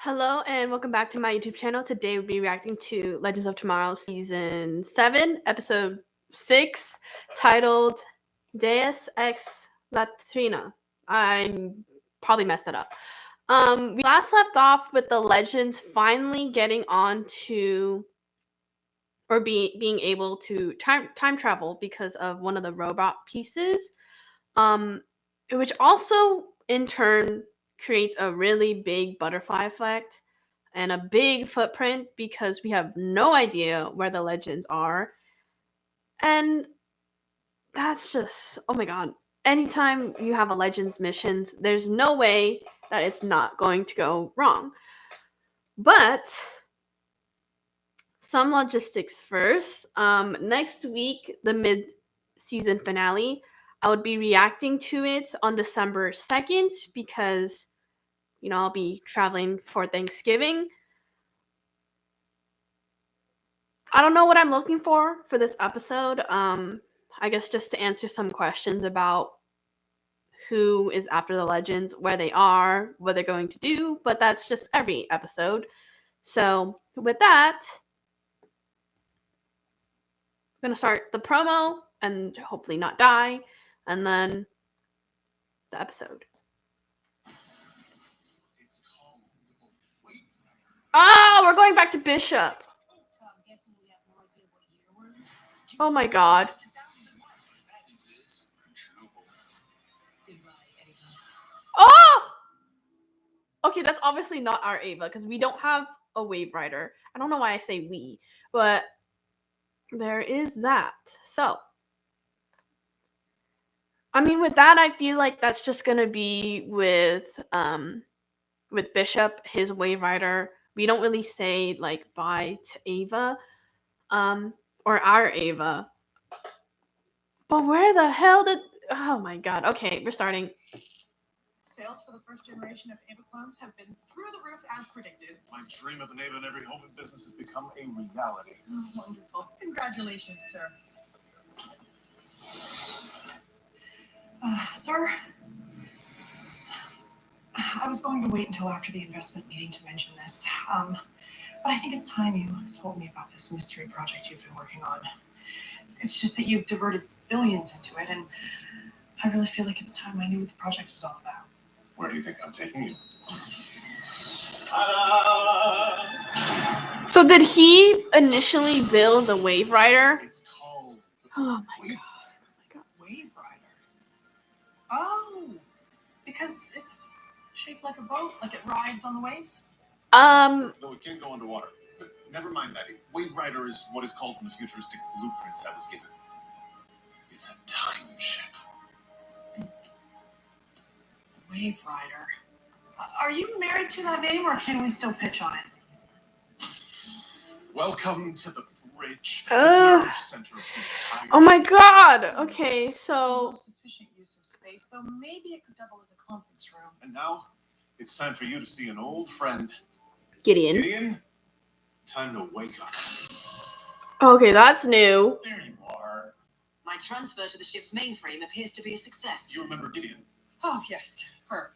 Hello and welcome back to my YouTube channel. Today we'll be reacting to Legends of Tomorrow Season 7, Episode 6, titled Deus ex Latrina. I probably messed it up. We last left off with the Legends finally getting on to, or being able to time travel because of one of the robot pieces, which also in turn creates a really big butterfly effect and a big footprint because we have no idea where the legends are. And that's just, oh my god. Anytime you have a legends missions, there's no way that it's not going to go wrong. But some logistics first. Next week, the mid-season finale, I would be reacting to it on December 2nd because, I'll be traveling for Thanksgiving. I don't know what I'm looking for this episode. I guess just to answer some questions about who is after the legends, where they are, what they're going to do, but that's just every episode. So with that, I'm going to start the promo and hopefully not die, and then the episode. Oh, we're going back to Bishop. Oh my god. Oh! Okay, that's obviously not our Ava because we don't have a Wave Rider. I don't know why I say we, but there is that. So, I mean, with that, I feel like that's just gonna be with Bishop, his Wave Rider. We don't really say like bye to Ava, or our Ava. But where the hell did? Oh my god. Okay, we're starting. Sales for the first generation of Ava clones have been through the roof as predicted. My dream of an Ava in every home and business has become a reality. Oh, wonderful. Congratulations, sir. Sir, I was going to wait until after the investment meeting to mention this, but I think it's time you told me about this mystery project you've been working on. It's just that you've diverted billions into it, and I really feel like it's time I knew what the project was all about. Where do you think I'm taking you? So did he initially build the Wave Rider? It's called Oh my god. Wave Rider. Oh, because it's shaped like a boat, like it rides on the waves? No, it can't go underwater. But never mind that. Wave Rider is what is called in the futuristic blueprints I was given. It's a time ship. Wave Rider. Are you married to that name, or can we still pitch on it? Welcome to the bridge. The nerve center of the entire Oh my god. Okay, so Most efficient use of space, though maybe it could double as a conference room. And now, it's time for you to see an old friend. Gideon. Gideon, time to wake up. Okay, that's new. There you are. My transfer to the ship's mainframe appears to be a success. You remember Gideon? Oh, yes, her.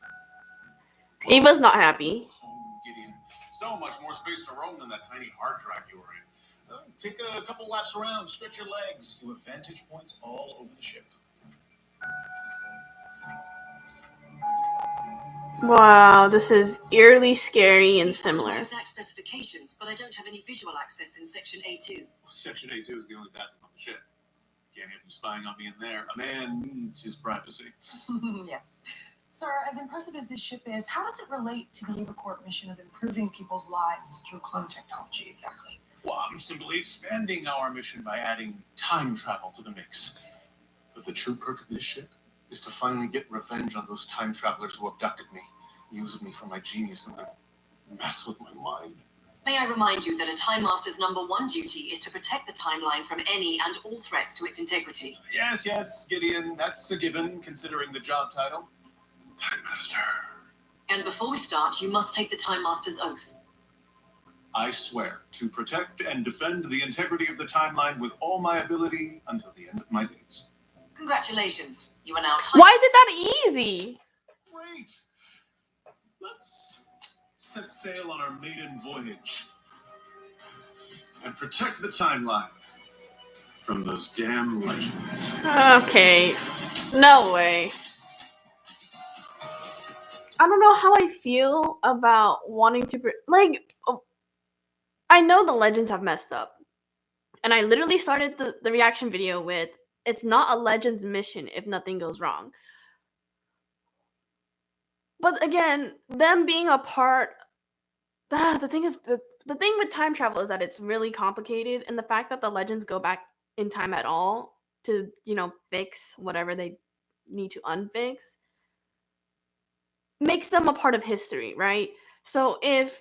Ava's not happy. Home, Gideon. So much more space to roam than that tiny hard drive you were in. Take a couple laps around, stretch your legs. You have vantage points all over the ship. Wow, this is eerily scary and similar. Exact specifications, but I don't have any visual access in Section A2. Section A2 is the only bathroom on the ship. Can't have you spying on me in there. A man needs his privacy. Yes. Sir, as impressive as this ship is, how does it relate to the Ava Corp mission of improving people's lives through clone technology exactly? Well, I'm simply expanding our mission by adding time travel to the mix. But the true perk of this ship is to finally get revenge on those time travelers who abducted me, used me for my genius, and then mess with my mind. May I remind you that a Time Master's #1 duty is to protect the timeline from any and all threats to its integrity. Yes, Gideon, that's a given, considering the job title. Time Master. And before we start, you must take the Time Master's oath. I swear to protect and defend the integrity of the timeline with all my ability until the end of my days. Congratulations, you are now Time. Why is it that easy? Wait. Let's set sail on our maiden voyage and protect the timeline from those damn legends. Okay. No way. I don't know how I feel about wanting to I know the legends have messed up. And I literally started the reaction video with, it's not a Legends mission if nothing goes wrong. But again, them being a part, the thing with time travel is that it's really complicated, and the fact that the Legends go back in time at all to, fix whatever they need to unfix makes them a part of history, right? So if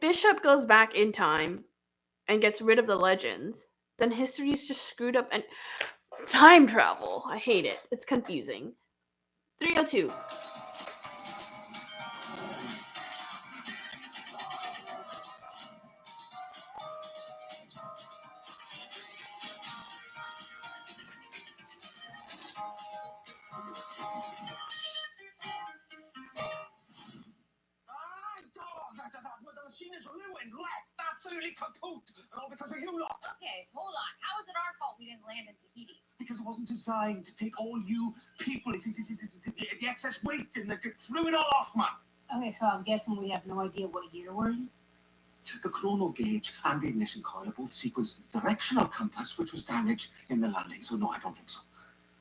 Bishop goes back in time and gets rid of the Legends, then history is just screwed up. And time travel, I hate it. It's confusing. 302. The machine is ruined, left, absolutely kaput, and all because of you lot. Okay, hold on. How is it our fault we didn't land in Tahiti? Because it wasn't designed to take all you people. It's the excess weight and it threw it all off, man. Okay, so I'm guessing we have no idea what year we're in? The chrono gauge and the ignition coil both sequenced the directional compass, which was damaged in the landing. So no, I don't think so.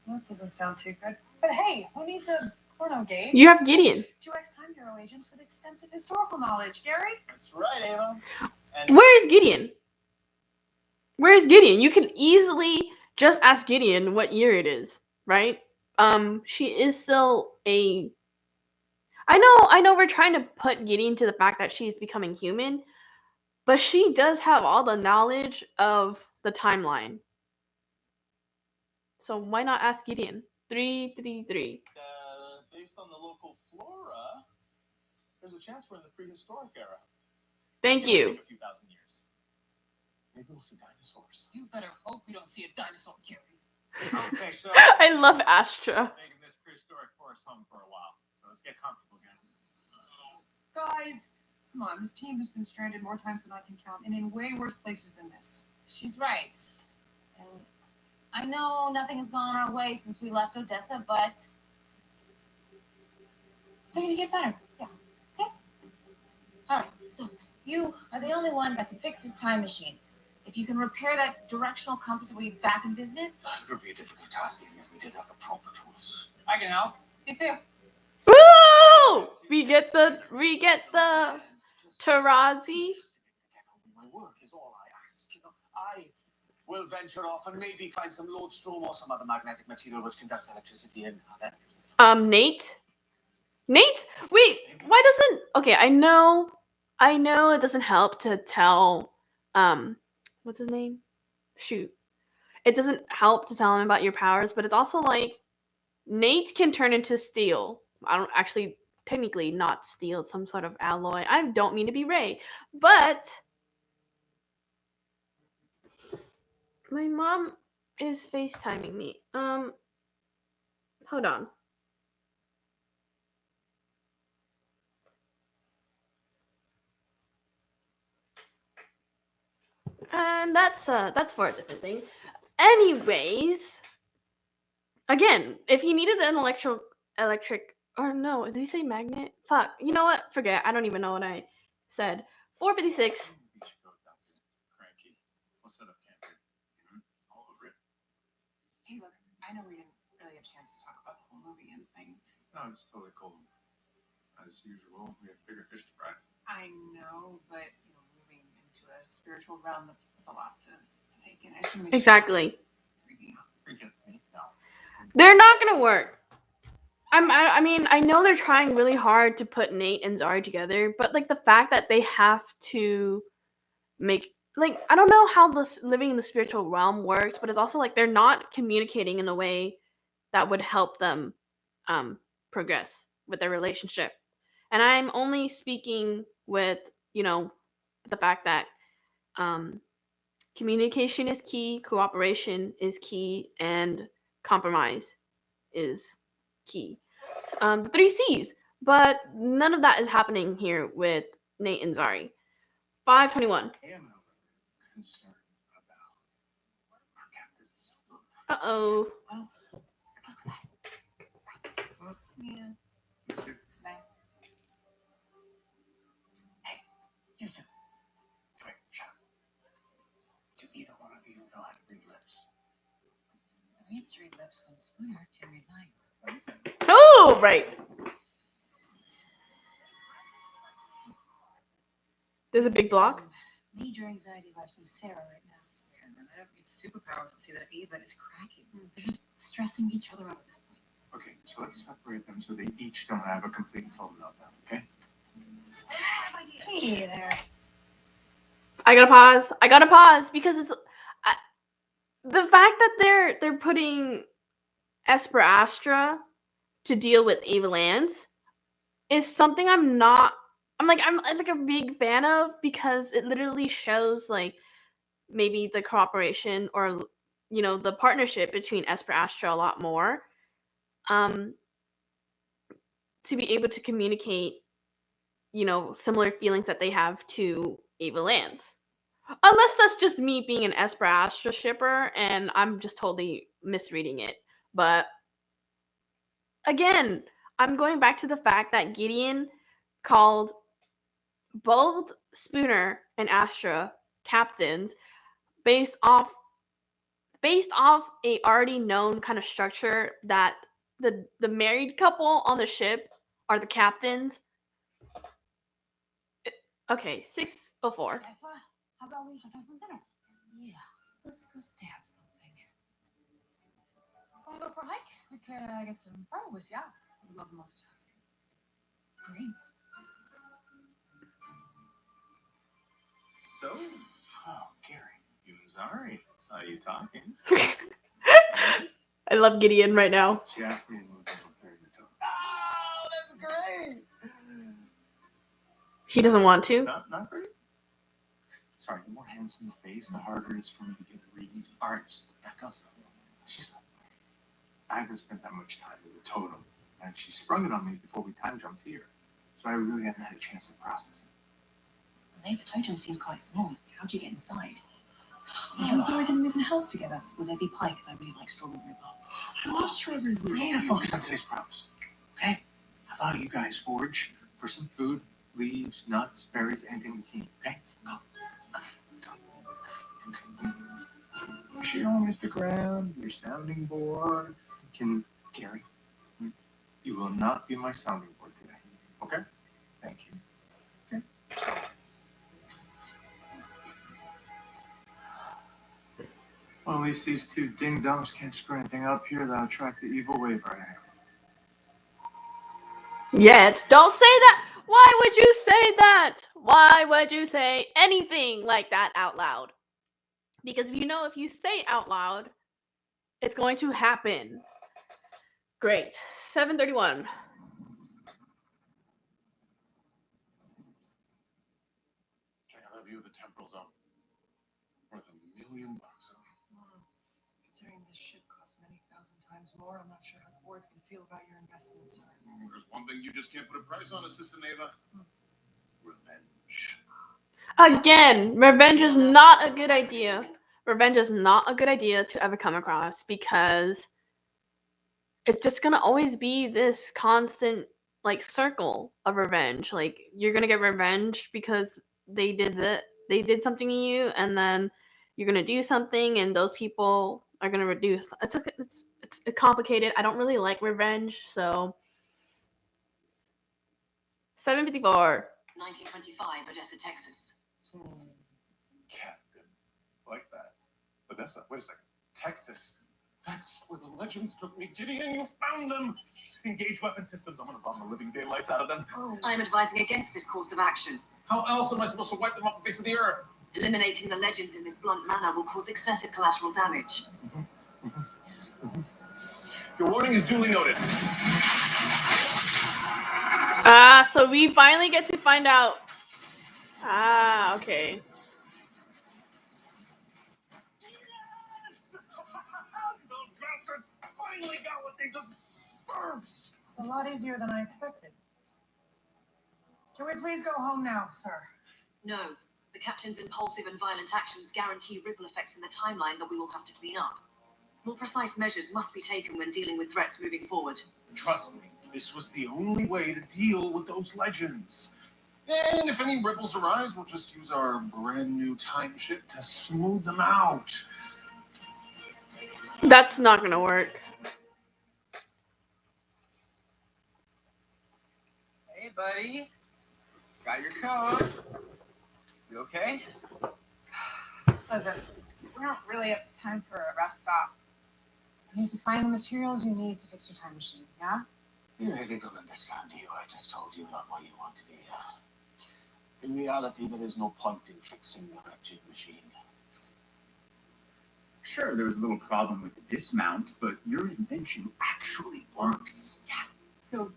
Well, that doesn't sound too good. But hey, who needs a chrono gauge? You have Gideon. 2x time bureau agents with extensive historical knowledge. Gary? That's right, Ava. And Where's Gideon? Where's Gideon? You can easily just ask Gideon what year it is, right? She is still a... I know we're trying to put Gideon to the fact that she's becoming human, but she does have all the knowledge of the timeline. So why not ask Gideon? 333. based on the local flora, there's a chance we're in the prehistoric era. Thank you. A few thousand years. Maybe we'll see dinosaurs. You better hope we don't see a dinosaur, Gary. Okay, so I love Astra. making this prehistoric forest home for a while. So let's get comfortable again. Guys, come on. This team has been stranded more times than I can count, and in way worse places than this. She's right. And I know nothing has gone our way since we left Odessa, but they're gonna get better. Yeah. Okay? Alright, so you are the only one that can fix this time machine. If you can repair that directional compass, we'll be back in business. It would be a difficult task even if we did have the proper tools. I can help. Me too. Woo! We get the Tarazi. My work is all I ask. I will venture off and maybe find some lodestone or some other magnetic material which conducts electricity in. Nate? Wait, why doesn't... Okay, I know it doesn't help to tell, what's his name? Shoot. It doesn't help to tell him about your powers, but it's also like, Nate can turn into steel. I don't actually, technically not steel, it's some sort of alloy. I don't mean to be Ray, but my mom is FaceTiming me. Hold on. And that's for a different thing. Anyways, again, if he needed an electric, or no, did he say magnet? Fuck. You know what? Forget. I don't even know what I said. 456. Cranky. We'll set up camp. All over it. Hey, look, I know we didn't really have a chance to talk about the whole movie and thing. No, it's totally cool. As usual, we have bigger fish to fry. I know, but moving into a spiritual realm, that's a lot to take in. I just wanna make Exactly. Freaking me? No. They're not gonna work. I mean, I know they're trying really hard to put Nate and Zari together, but like the fact that they have to make, like, I don't know how this living in the spiritual realm works, but it's also like they're not communicating in a way that would help them progress with their relationship. And I'm only speaking with, the fact that communication is key, cooperation is key, and compromise is key. The 3 C's. But none of that is happening here with Nate and Zari. 521. I am, however, concerned about our captains. Uh-oh. Yeah. You two. Bye. Hey, you two. Come here, shut up. Do either one of you know how to read lips? I used to read lips when Spooner can read minds. Oh, right. There's a big block. Major anxiety vibes from Sarah right now. And I don't need superpowers to see that Eva is cracking. They're just stressing each other out at this point. Okay, so let's separate them so they each don't have a complete and full meltdown, okay? Hey there. I gotta pause because it's the fact that they're putting Astra to deal with Eva Lance is something I'm like a big fan of, because it literally shows like maybe the cooperation or the partnership between Astra a lot more, to be able to communicate similar feelings that they have to Eva Lance. Unless that's just me being an Astra shipper and I'm just totally misreading it. But again, I'm going back to the fact that Gideon called both Spooner and Astra captains based off a already known kind of structure that the married couple on the ship are the captains. Okay, 6:04. How about we have some dinner? Yeah, let's go stab something. Wanna go for a hike? We could get some firewood. Yeah, I love multitasking. Great. So, Gary, you and Zari, saw you talking. I love Gideon right now. She asked me to move over there in the tone. Oh, that's great. He doesn't want to. Not great? Sorry, the more handsome the face, the harder it is for me to get a read. All right, just back up. She's like, I haven't spent that much time with the totem, and she sprung it on me before we time jumped here. So I really haven't had a chance to process it. The totem seems quite small. How'd you get inside? Me and Zara didn't live in a house together. Will there be pie? Because I really like strawberry rhubarb. I love strawberry rhubarb. We need to focus on today's problems. Okay? How about you guys forage for some food, leaves, nuts, berries, anything we can eat, okay? Go. She on Instagram, your sounding board. Gary, you will not be my sounding board today, okay? Thank you. Okay. Well, at least these two ding-dongs can't screw anything up here that'll attract the evil wave right now. Yet. Don't say that. Why would you say that? Why would you say anything like that out loud? Because if you say it out loud, it's going to happen. Great. 7:31. Check out that view of the temporal zone. Worth $1 million. Considering this ship costs many thousand times more, I'm not sure how the board's gonna feel about your investment, sir. There's one thing you just can't put a price on, Assistant Ava. Revenge. Again, revenge is not a good idea. Revenge is not a good idea to ever come across, because it's just gonna always be this constant circle of revenge. Like, you're gonna get revenge because they did something to you, and then you're gonna do something, and those people are gonna reduce. It's complicated. I don't really like revenge, so 7:54. 1925, Odessa, Texas. Captain. Like that. Odessa, wait a second. Texas. That's where the legends took me. Gideon, you found them! Engage weapon systems. I'm gonna bomb the living daylights out of them. I'm advising against this course of action. How else am I supposed to wipe them off the face of the earth? Eliminating the legends in this blunt manner will cause excessive collateral damage. Your warning is duly noted. So we finally get to find out. Okay. Yes! Those bastards finally got what they deserved! It's a lot easier than I expected. Can we please go home now, sir? No. The captain's impulsive and violent actions guarantee ripple effects in the timeline that we will have to clean up. More precise measures must be taken when dealing with threats moving forward. Trust me, this was the only way to deal with those legends. And if any ripples arise, we'll just use our brand new time ship to smooth them out. That's not gonna work. Hey, buddy. Got your code. You okay? Listen, we're not really at the time for a rest stop. You need to find the materials you need to fix your time machine, yeah? You really don't understand, do you? I just told you not what you want to be. In reality, there is no point in fixing the wretched machine. Sure, there was a little problem with the dismount, but your invention actually works. So,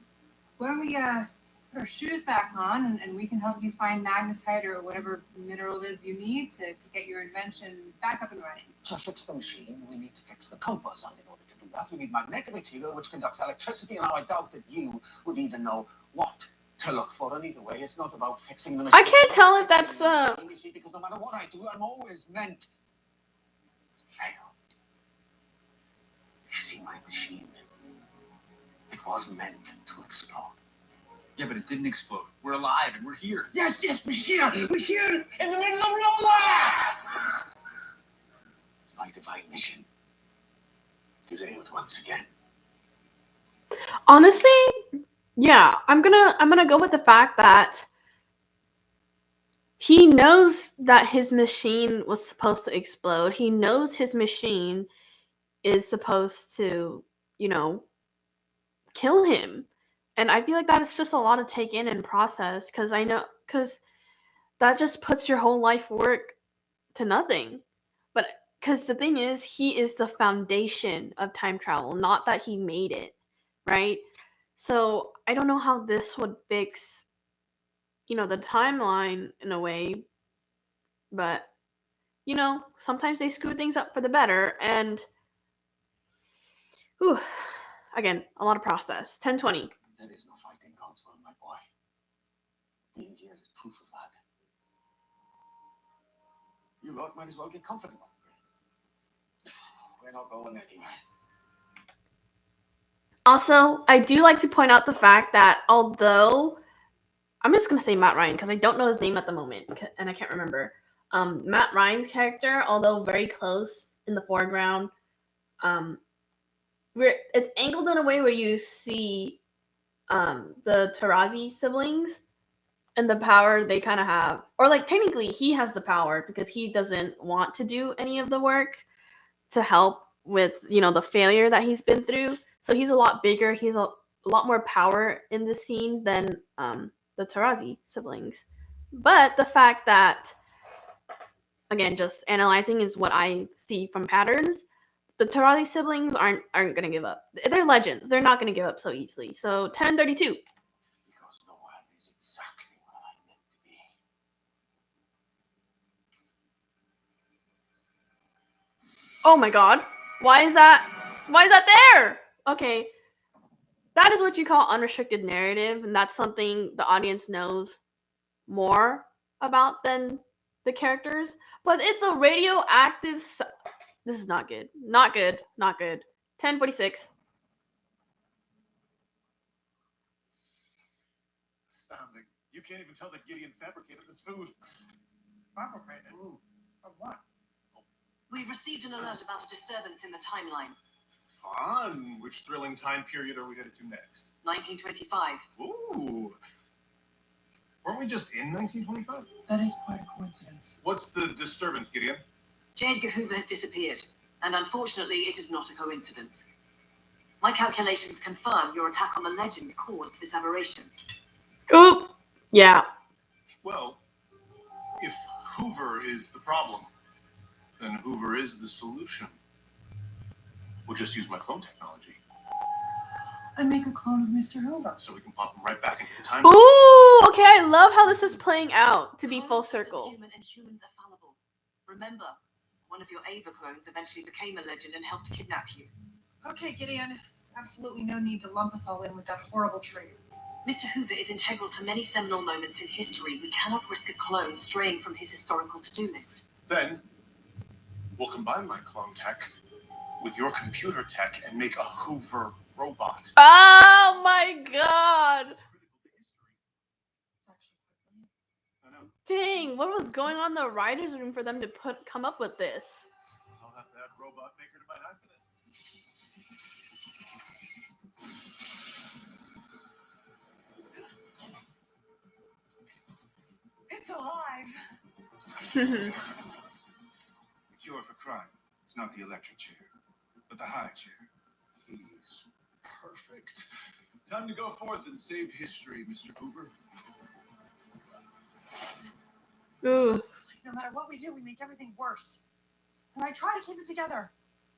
why don't we put our shoes back on and we can help you find magnetite or whatever mineral it is you need to get your invention back up and running. To fix the machine, we need to fix the compass, and in order to do that, we need magnetic material which conducts electricity, and now I doubt that you would even know what to look for. And either way, it's not about fixing the machine. I can't tell if that's You see, because no matter what I do, I'm always meant to fail. You see, my machine, it was meant to explode. Yeah, but it didn't explode. We're alive and we're here. Yes, we're here! We're here in the middle of nowhere! My divine mission derailed once again. honestly, yeah, I'm gonna go with the fact that he knows that his machine was supposed to explode. He knows his machine is supposed to, kill him. And I feel like that is just a lot to take in and process because that just puts your whole life work to nothing. But because the thing is, he is the foundation of time travel, not that he made it, right? So I don't know how this would fix, the timeline in a way, but sometimes they screw things up for the better, and whew, again, a lot of process. 1020. There is no fighting God's will, my boy. Being here is proof of that. You lot might as well get comfortable. We're not going anywhere. Also, I do like to point out the fact that although I'm just gonna say Matt Ryan because I don't know his name at the moment and I can't remember. Matt Ryan's character, although very close in the foreground, it's angled in a way where you see the Tarazi siblings and the power they kind of have, or like technically he has the power because he doesn't want to do any of the work to help with the failure that he's been through. So he's a lot bigger. He's a lot more power in the scene than the Tarazi siblings. But the fact that, again, just analyzing is what I see from patterns. The Tarazi siblings aren't gonna give up. They're legends. They're not gonna give up so easily. So 1032. Because no one is exactly what I meant to be. Oh my god. Why is that there? Okay. That is what you call unrestricted narrative, and that's something the audience knows more about than the characters. But it's a radioactive. This is not good. Not good. Not good. 1046. Astounding. You can't even tell that Gideon fabricated this food. Fabricated? Of what? We've received an alert about a disturbance in the timeline. Fun. Which thrilling time period are we headed to next? 1925. Ooh. Weren't we just in 1925? That is quite a coincidence. What's the disturbance, Gideon? Edgar Hoover has disappeared, and unfortunately, it is not a coincidence. My calculations confirm your attack on the legends caused this aberration. Oop. Yeah. Well, if Hoover is the problem, then Hoover is the solution. We'll just use my clone technology, And make a clone of Mr. Hoover. so we can pop him right back into the time. Ooh. Okay. I love how this is playing out to be full Clones are circle. Human and humans are fallible. Remember, one of your Ava clones eventually became a legend and helped kidnap you. Okay, Gideon. There's absolutely no need to lump us all in with that horrible trait. Mr. Hoover is integral to many seminal moments in history. We cannot risk a clone straying from his historical to-do list. Then, we'll combine my clone tech with your computer tech and make a Hoover robot. Oh my god! I know. Dang, what was going on in the writer's room for them to come up with this? I'll have to add robot maker to my knife for this. It's alive. The cure for crime is not the electric chair, but the high chair. He's perfect. Time to go forth and save history, Mr. Hoover. Ooh. No matter what we do, we make everything worse. And I try to keep it together,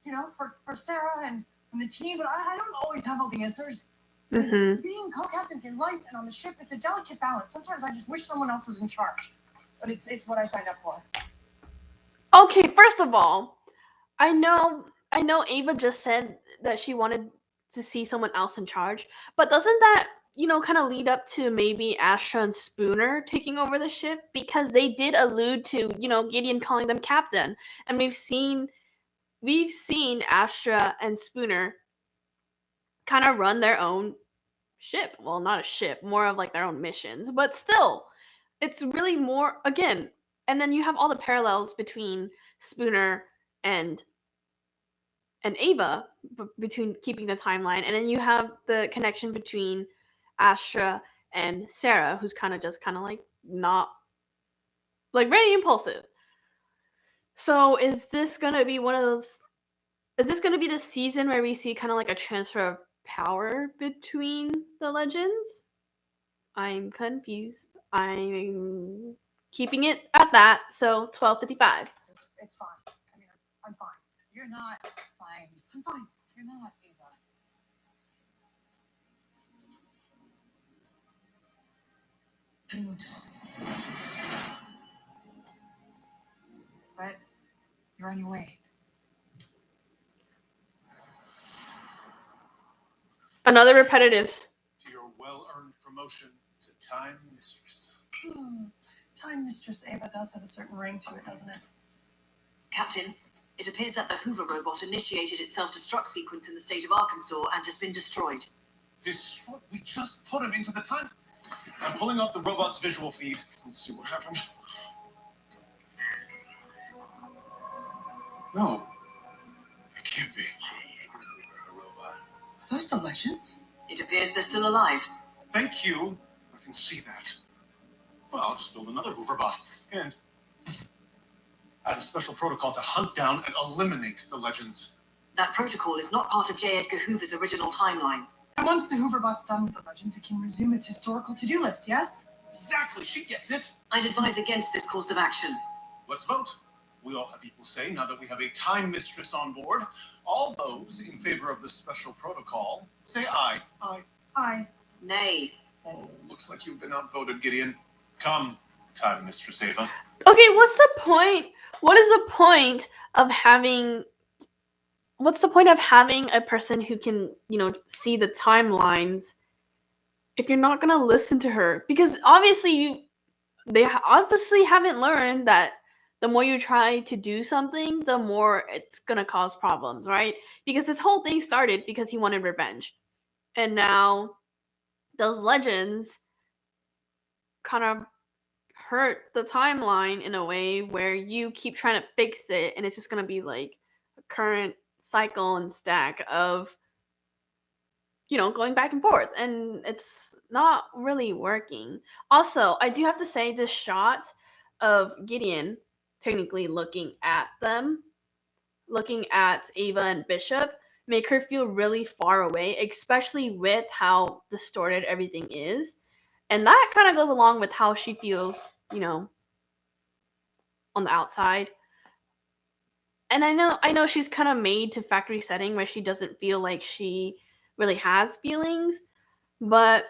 you know, for Sarah and the team, but I don't always have all the answers. Mm-hmm. Being co-captains in life and on the ship, it's a delicate balance. Sometimes I just wish someone else was in charge. But it's what I signed up for. Okay, first of all, I know Ava just said that she wanted to see someone else in charge, but doesn't that, kind of lead up to maybe Astra and Spooner taking over the ship? Because they did allude to, Gideon calling them captain, and we've seen Astra and Spooner kind of run their own ship. Well, not a ship, more of like their own missions, but still, it's really more again. And then you have all the parallels between Spooner and Ava between keeping the timeline, and then you have the connection between Astra and Sarah, who's kind of like not like very impulsive. So is this gonna be one of those? Is this gonna be the season where we see kind of like a transfer of power between the legends? I'm confused. I'm keeping it at that. So 12:55. So it's fine. I mean, I'm fine. You're not fine. I'm fine. You're not, Ava. But you're on your way. Another repetitive. To your well-earned promotion to Time Mistress. Time Mistress Ava does have a certain ring to it, doesn't it? Captain, it appears that the Hoover robot initiated its self-destruct sequence in the state of Arkansas and has been destroyed. Destroy? We just put him into the time. I'm pulling up the robot's visual feed. Let's see what happened. No. It can't be. Are those the legends? It appears they're still alive. Thank you. I can see that. Well, I'll just build another Hoover bot. And add a special protocol to hunt down and eliminate the legends. That protocol is not part of J. Edgar Hoover's original timeline. And once the Hoover bot's done with the legends, it can resume its historical to-do list, yes? Exactly. She gets it. I'd advise against this course of action. Let's vote. We all have equal say now that we have a time mistress on board. All those in favor of the special protocol, say aye. Aye. Aye. Nay. Oh, looks like you've been outvoted, Gideon. Come, time mistress Ava. Okay, what's the point? What is the point of having? What's the point of having a person who can, see the timelines if you're not gonna listen to her? Because obviously they obviously haven't learned that the more you try to do something, the more it's gonna cause problems, right? Because this whole thing started because he wanted revenge, and now those legends kind of hurt the timeline in a way where you keep trying to fix it, and it's just gonna be like a current cycle and stack of going back and forth, and it's not really working. Also, I do have to say this shot of Gideon technically looking at Ava and Bishop, make her feel really far away, especially with how distorted everything is. And that kind of goes along with how she feels, on the outside. And I know she's kind of made to factory setting where she doesn't feel like she really has feelings, but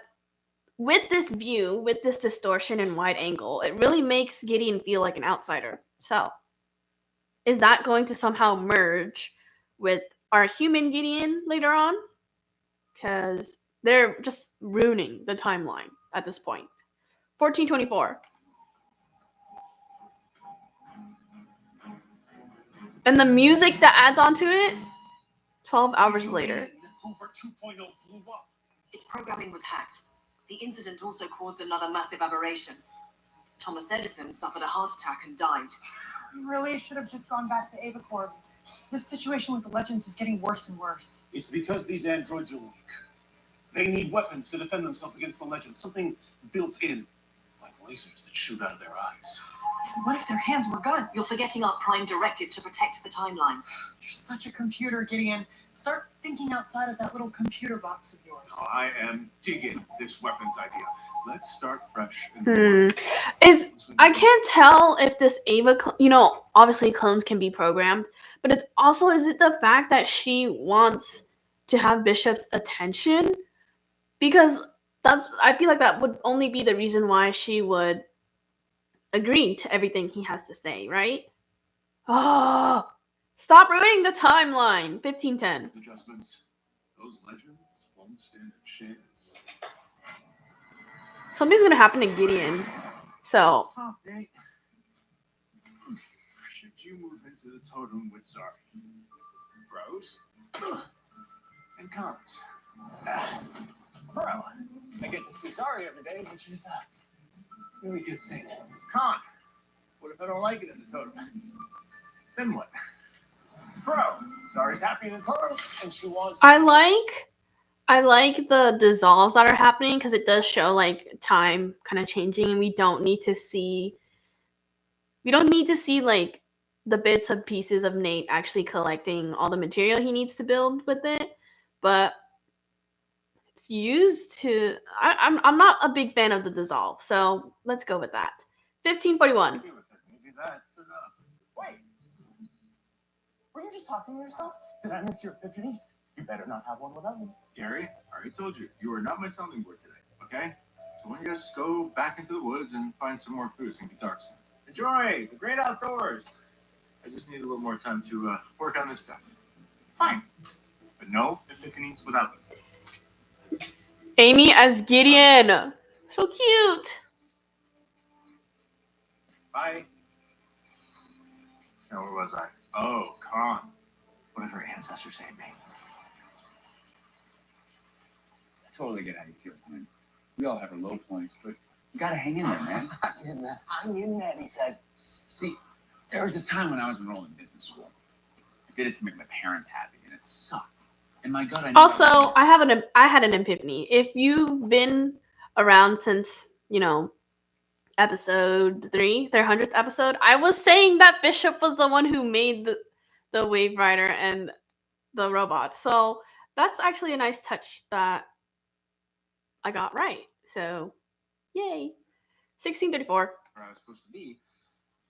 with this view, with this distortion and wide angle, it really makes Gideon feel like an outsider. So, is that going to somehow merge with our human Gideon later on? Because They're just ruining the timeline at this point. 1424. And the music that adds onto it, 12 hours later. Hoover 2.0 blew up. Its programming was hacked. The incident also caused another massive aberration. Thomas Edison suffered a heart attack and died. We really should have just gone back to Ava Corp. This situation with the Legends is getting worse and worse. It's because these androids are weak. They need weapons to defend themselves against the Legends. Something built in, like lasers that shoot out of their eyes. What if their hands were guns? You're forgetting our prime directive to protect the timeline. You're such a computer, Gideon. Start thinking outside of that little computer box of yours. Now, I am digging this weapons idea. Let's start fresh. And I can't tell if this Ava, obviously clones can be programmed, but it's also, is it the fact that she wants to have Bishop's attention? Because I feel like that would only be the reason why she would agree to everything he has to say, right? Oh, stop ruining the timeline. 1510. adjustments. Those Legends won't stand a chance. Something's gonna happen to Gideon. So Top date. Should you move into the totem with Zari? Pros and cons. Bro, I get to see Zari every day, which is a really good thing. Con, what if I don't like it in the totem? Then what? Bro, Zari's happy in the totem, and she wants... I like the dissolves that are happening because it does show like time kind of changing, and we don't need to see like the bits and pieces of Nate actually collecting all the material he needs to build with it, but it's used to. I'm not a big fan of the dissolve, so let's go with that. 1541. Maybe that's enough. Wait! Were you just talking to yourself? Did I miss your epiphany? You better not have one without me. Gary, I already told you, you are not my sounding board today, okay? So why don't you guys go back into the woods and find some more food? It's gonna be dark soon. Enjoy the great outdoors. I just need a little more time to work on this stuff. Fine. But no epiphanies without me. Amy as Gideon. So cute. Bye. Now, where was I? Oh, Con. Whatever ancestors say, me. I totally get how you feel, man. We all have our low points, but you gotta hang in there, man. I'm in that, he says. See, there was this time when I was enrolled in business school. I did it to make my parents happy, and it sucked. In my gut, I knew Also, I had an epiphany. If you've been around since, episode 3, their 100th episode, I was saying that Bishop was the one who made the Wave Rider and the robot. So that's actually a nice touch that I got right. So, yay. 1634. where I was supposed to be,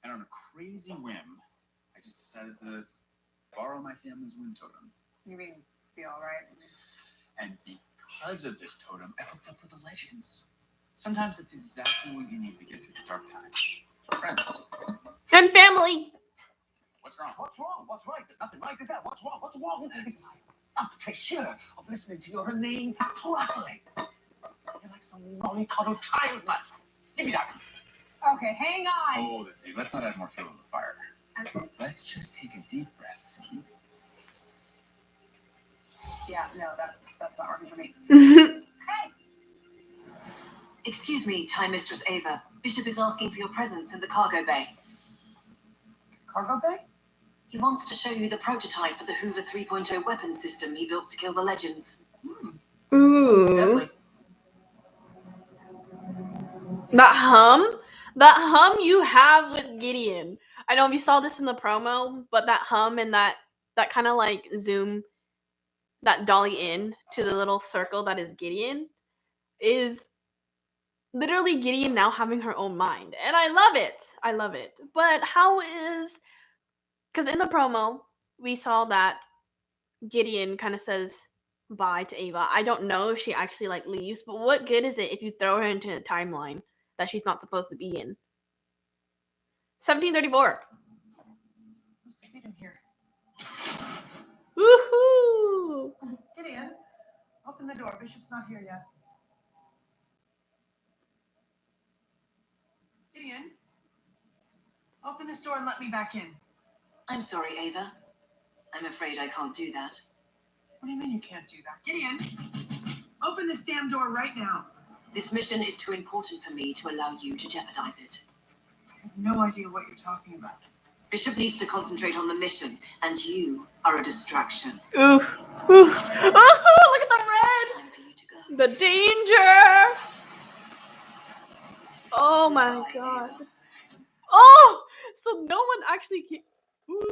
and on a crazy whim, I just decided to borrow my family's wind totem. You mean steal, right? And because of this totem, I hooked up with the Legends. Sometimes it's exactly what you need to get through the dark times. Friends. And family. What's wrong? What's wrong? What's right? There's nothing right with that. What's wrong? What's wrong? Is I'm sure of listening to your name properly. You're like some mollycoddled child, man. Give me that. Okay, hang on. Oh, let's not add more fuel to the fire. Let's just take a deep breath. Yeah, no, that's not working for me. Hey. Excuse me, Time Mistress Ava. Bishop is asking for your presence in the cargo bay. Cargo bay? He wants to show you the prototype for the Hoover 3.0 weapons system he built to kill the Legends. Ooh. That hum you have with Gideon. I know we saw this in the promo, but that hum and that kind of like zoom, that dolly in to the little circle that is Gideon, is literally Gideon now having her own mind. And I love it. But how is... Because in the promo, we saw that Gideon kind of says bye to Ava. I don't know if she actually like leaves, but what good is it if you throw her into a timeline that she's not supposed to be in? 1734. Who's in here? Woohoo! Gideon, Open the door. Bishop's not here yet. Gideon, open this door and let me back in. I'm sorry, Ava. I'm afraid I can't do that. What do you mean you can't do that? Gideon, open this damn door right now. This mission is too important for me to allow you to jeopardize it. I have no idea what you're talking about. Bishop needs to concentrate on the mission, and you are a distraction. Ooh. Ooh. Oh, look at the red. Time for you to go. The danger. Oh my god. Oh, so no one actually came. Ooh. You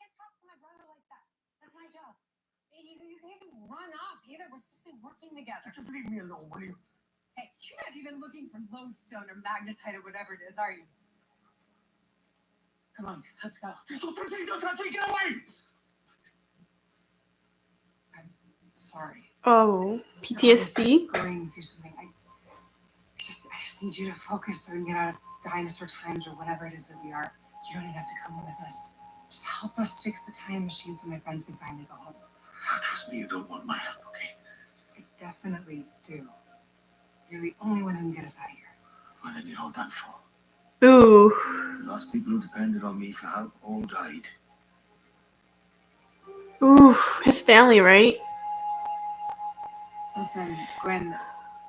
can't talk to my brother like that. That's my job. You can't run off either. We're supposed to be working together. Just leave me alone, will you? Hey, you're not even looking for lodestone or magnetite or whatever it is, are you? Come on, let's go. You're so thirsty, don't touch me, get away! I'm sorry. Oh, PTSD. Going through something. I just need you to focus so we can get out of dinosaur times or whatever it is that we are. You don't even have to come with us. Just help us fix the time machine so my friends can finally go home. Trust me, you don't want my help, okay? I definitely do. You're the only one who can get us out of here. Well, then you're all done for. Ooh. The last people who depended on me for help all died. Ooh. His family, right? Listen, Gwen,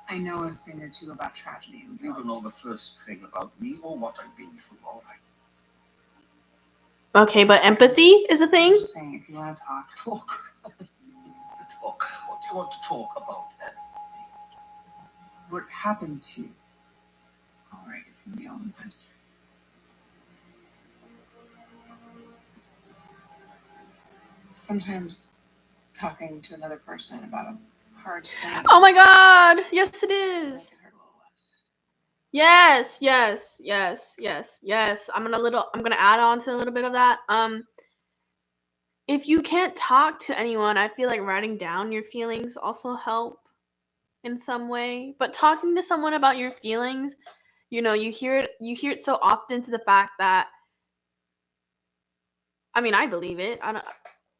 I know a thing or two about tragedy and You don't know the first thing about me or what I've been through, all right? Okay, but empathy is a I'm thing? just saying, if you want to talk. Talk. To talk. What do you want to talk about then? What happened to you? All right, it can be all sometimes. Sometimes talking to another person about a hard thing. Oh my god. Yes, it is. Make it hurt a little less. Yes. I'm gonna add on to a little bit of that. If you can't talk to anyone, I feel like writing down your feelings also help in some way. But talking to someone about your feelings, you hear it so often to the fact that, I mean, I believe it. I don't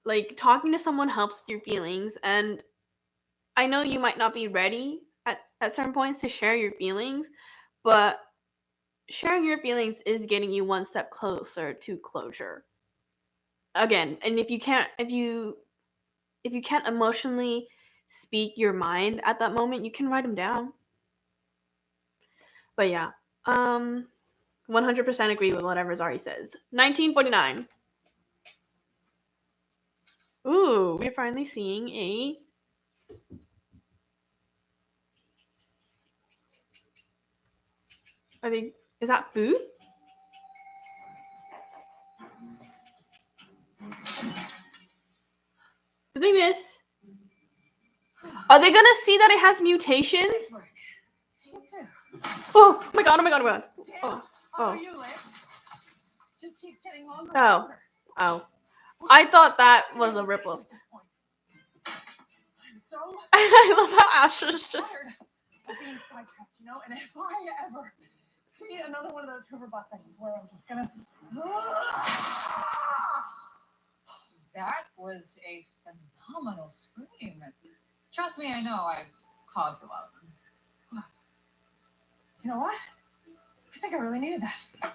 like talking to someone helps with your feelings, and I know you might not be ready at certain points to share your feelings, but sharing your feelings is getting you one step closer to closure. Again, and if you can't emotionally speak your mind at that moment, you can write them down. But yeah, 100% agree with whatever Zari says. 1949. Ooh, we're finally seeing a. I think, is that food? Did they miss? Are they gonna see that it has mutations? Oh my god! Damn. Oh. Are you, Liz? Just keeps getting longer and Oh. longer. Oh. I thought that was a ripoff. So I love how Astra's just. tired of being sidetracked, and if I ever see another one of those Hoover bots, I swear I'm just gonna. That was a phenomenal scream. Trust me, I know I've caused a lot of them. You know what? I think I really needed that.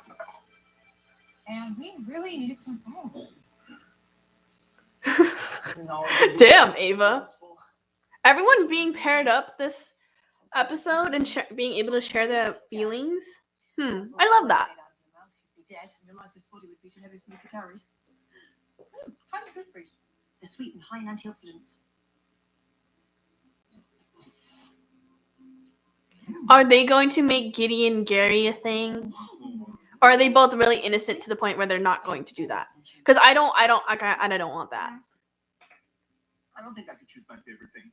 And we really needed some food. Damn, Ava. Everyone being paired up this episode and being able to share their feelings. I love that. You'd be dead, and your lifeless body would be too heavy for me to carry. Try the gooseberries. They're sweet and high in antioxidants. Are they going to make Gideon and Gary a thing? Or are they both really innocent to the point where they're not going to do that? Because I don't want that. I don't think I could choose my favorite thing.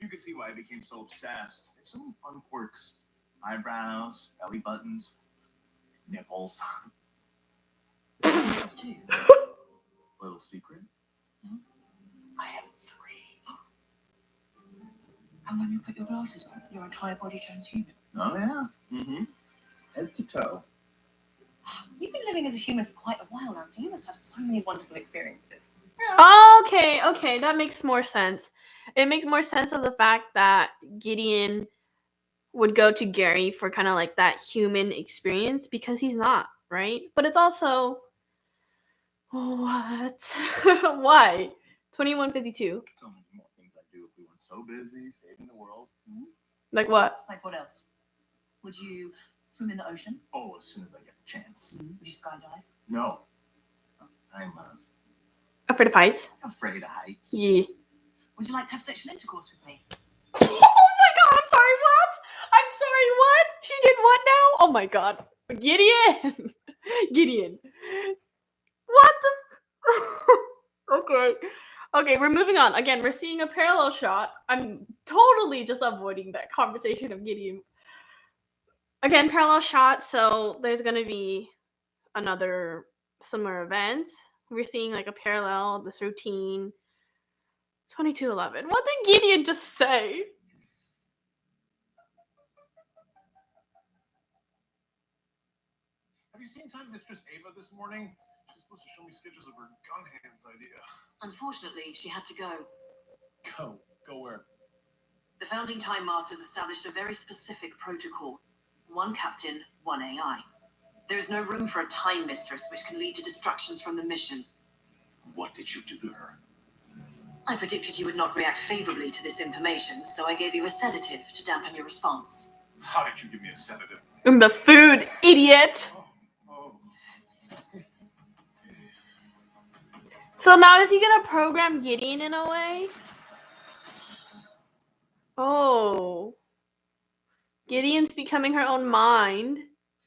You can see why I became so obsessed. There's so many fun quirks. Eyebrows, belly buttons, nipples. Little secret? I have 3. And when you put your glasses on, your entire body turns human. Oh, yeah. Mm-hmm. Head to toe. You've been living as a human for quite a while now, so you must have so many wonderful experiences. Okay, that makes more sense. It makes more sense of the fact that Gideon would go to Gary for kind of like that human experience because he's not, right? But it's also what? Why? 2152. So many more things I'd do if we weren't so busy saving the world. Like what? Like what else? Would you swim in the ocean? Oh, as soon as I get the chance. Would you skydive? No. I'm Afraid of heights? afraid of heights. Yeah. Would you like to have sexual intercourse with me? Oh my god, I'm sorry, what? I'm sorry, what? She did what now? Oh my god. Gideon! Gideon. What the? Okay. Okay, we're moving on. Again, we're seeing a parallel shot. I'm totally just avoiding that conversation of Gideon. Again, parallel shot, so there's gonna be another similar event. We're seeing like a parallel, this routine. 2211. What did Gideon just say? Have you seen Time Mistress Ava this morning? She's supposed to show me sketches of her gun hands idea. Unfortunately, she had to go. Go where? The founding Time Masters established a very specific protocol. One captain, one AI. There is no room for a Time Mistress, which can lead to distractions from the mission. What did you do to her? I predicted you would not react favorably to this information, so I gave you a sedative to dampen your response. How did you give me a sedative? The food, idiot. Oh. So now is he gonna program Gideon in a way? Oh. Gideon's becoming her own mind.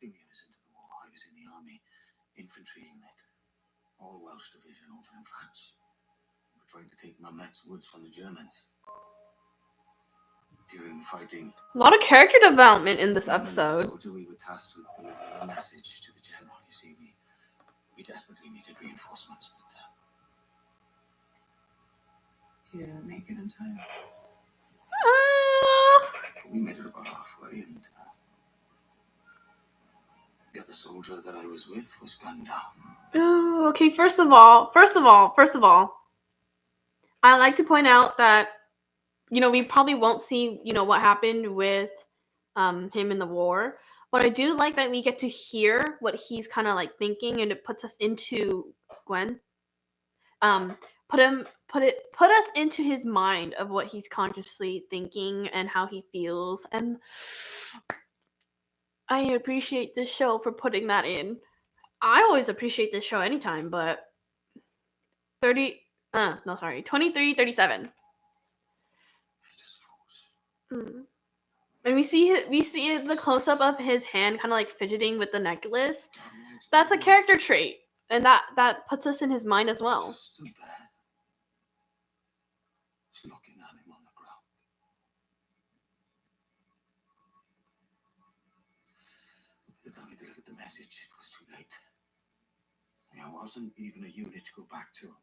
2 years into the war, I was in the army, infantry unit, all Welsh division over in France. We were trying to take Mametz Woods from the Germans. During the fighting, A lot of character development in this episode. soldier, we were tasked with delivering a message to the general. You see, we desperately needed reinforcements, but You didn't make it in time. we made it about halfway, and the other soldier that I was with was gunned down. Oh, okay, first of all, I like to point out that, we probably won't see, what happened with him in the war. But I do like that we get to hear what he's kind of like thinking, and it puts us into Gwen. Put us into his mind of what he's consciously thinking and how he feels, and I appreciate this show for putting that in. I always appreciate this show anytime, but 2337. And we see the close up of his hand kind of like fidgeting with the necklace. That's a character trait, and that puts us in his mind as well. Just stood there, just looking at him on the ground. By the time he delivered the message, it was too late. There wasn't even a unit to go back to.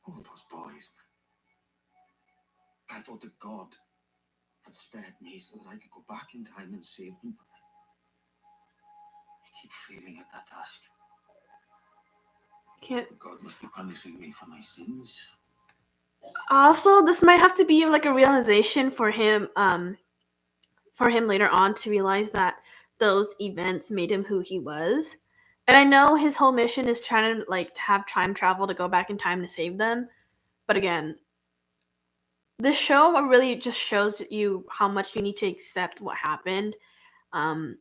All those boys. I thought that God had spared me so that I could go back in time and save them. But I keep failing at that task. Can't. God must be punishing me for my sins. Also, this might have to be like a realization for him later on to realize that those events made him who he was. And I know his whole mission is trying to like to have time travel to go back in time to save them. But again, this show really just shows you how much you need to accept what happened, and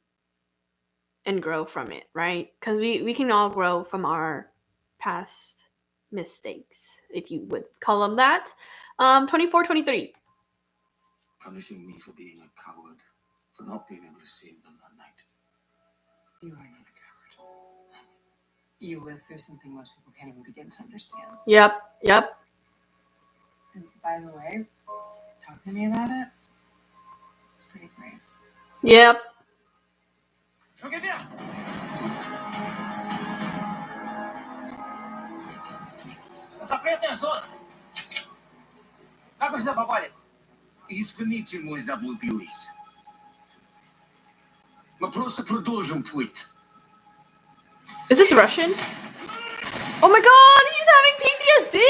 grow from it, right? Because we can all grow from our past mistakes, if you would call them that. 2423. Punishing me for being a coward, for not being able to save them that night. You are not a coward. You lived through something most people can't even begin to understand. Yep. And by the way, talking to me about it, it's pretty great. Yep. Okay, now. Запретная зона. Как вы сюда попали? Извините, мой заблудились. Мы просто продолжим путь. Is this Russian? Oh my god, he's having PTSD!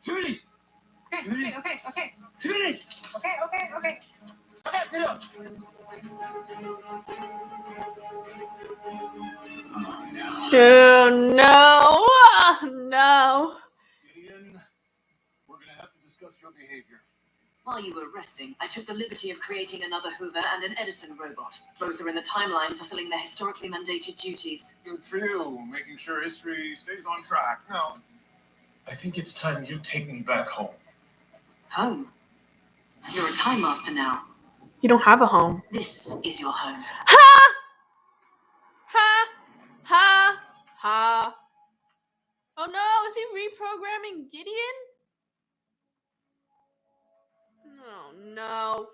Judy! Okay. Judy! Okay. Get up! Oh no! No. Gideon, we're gonna have to discuss your behavior. While you were resting, I took the liberty of creating another Hoover and an Edison robot. Both are in the timeline fulfilling their historically mandated duties. Good for you, making sure history stays on track. Now, I think it's time you take me back home. Home? You're a Time Master now. You don't have a home. This is your home. Ha! Ha! Oh no, is he reprogramming Gideon? Oh no.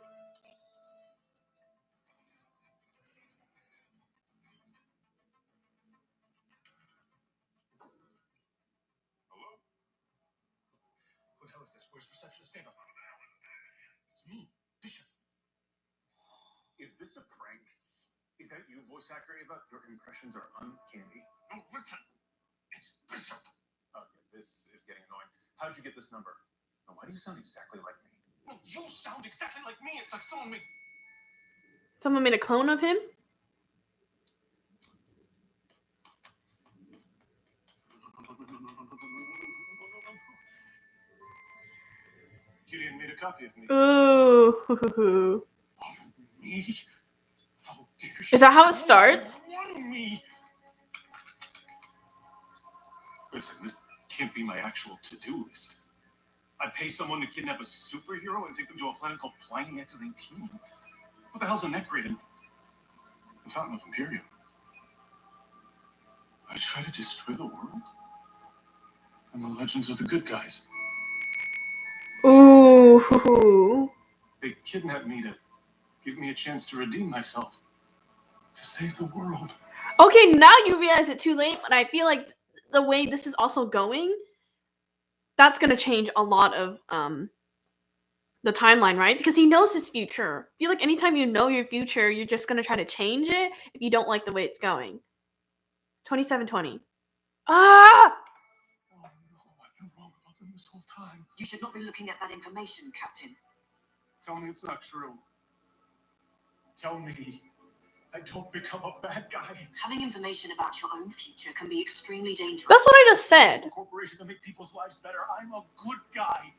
Hello? Who the hell is this? Where's receptionist Dana? It's me, Bishop. Is this a prank? Is that you, voice actor Ava? Your impressions are uncanny. No, listen. It's Bishop. Okay, this is getting annoying. How'd you get this number? Now, why do you sound exactly like me? No, you sound exactly like me. It's like someone made... Someone made a clone of him? Gideon made a copy of me. Ooh. Me? How dare you? Is that how it starts? Me. Wait a second, this can't be my actual to-do list. I pay someone to kidnap a superhero and take them to a planet called Pliny X-19. What the hell's a Necrean? The Fountain of Imperium. I try to destroy the world? And the legends of the good guys. Ooh. They kidnapped me to give me a chance to redeem myself. To save the world. Okay, now you realize it too late, but I feel like the way this is also going, that's gonna change a lot of the timeline, right? Because he knows his future. I feel like anytime you know your future, you're just gonna try to change it if you don't like the way it's going. 2720. Ah! Oh no, I've been wrong about them this whole time. You should not be looking at that information, Captain. Tell me it's not true. Tell me I don't become a bad guy. Having information about your own future can be extremely dangerous. That's what I just said. A corporation to make people's lives better. I'm a good guy.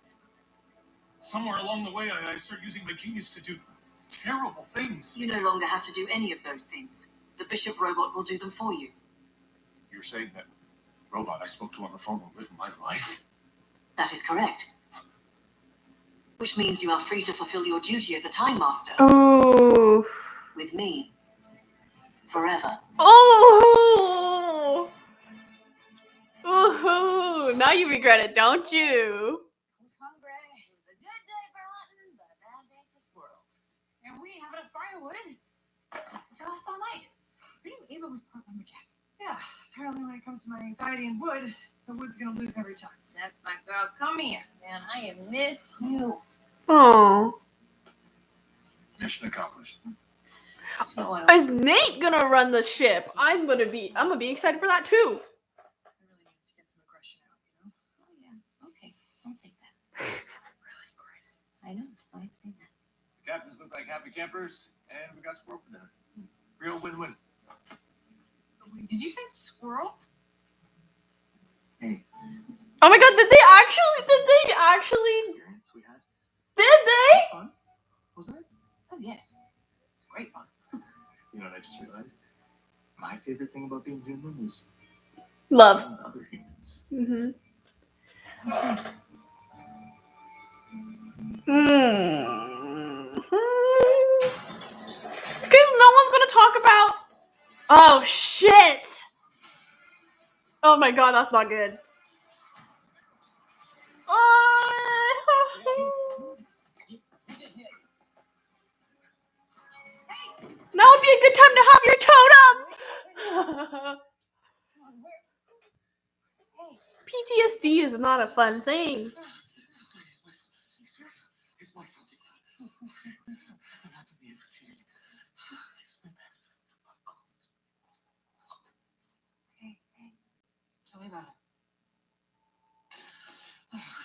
Somewhere along the way, I start using my genius to do terrible things. You no longer have to do any of those things. The Bishop robot will do them for you. You're saying that robot I spoke to on the phone will live my life? That is correct. Which means you are free to fulfill your duty as a Time Master. Ooh. With me. Forever. Ooh. Ooh. Now you regret it, don't you? Who's hungry? It was a good day for hunting, but a bad day for squirrels. And we have enough firewood to last all night. We knew Ava was part lumberjack. Yeah, apparently when it comes to my anxiety and wood, the wood's gonna lose every time. That's my girl. Come here, man. I miss you. Oh. Mission accomplished. Is Nate gonna run the ship? I'm gonna be excited for that too. I really need to get some aggression out, you know? Oh, yeah. Okay. I'll take that. Really, Grace. I know. I've seen that. The captains look like happy campers, and we got squirrel for dinner. Real win-win. Did you say squirrel? Hey, Oh my god, did they actually experience we had? did they? Fun, wasn't it? Oh, yes. It's great fun. You know what I just realized? My favorite thing about being human is Love. loving other humans. Mm-hmm. Because no one's gonna talk about. Oh shit! Oh my god, that's not good. Now would be a good time to have your totem. PTSD is not a fun thing. His wife. Tell me about it.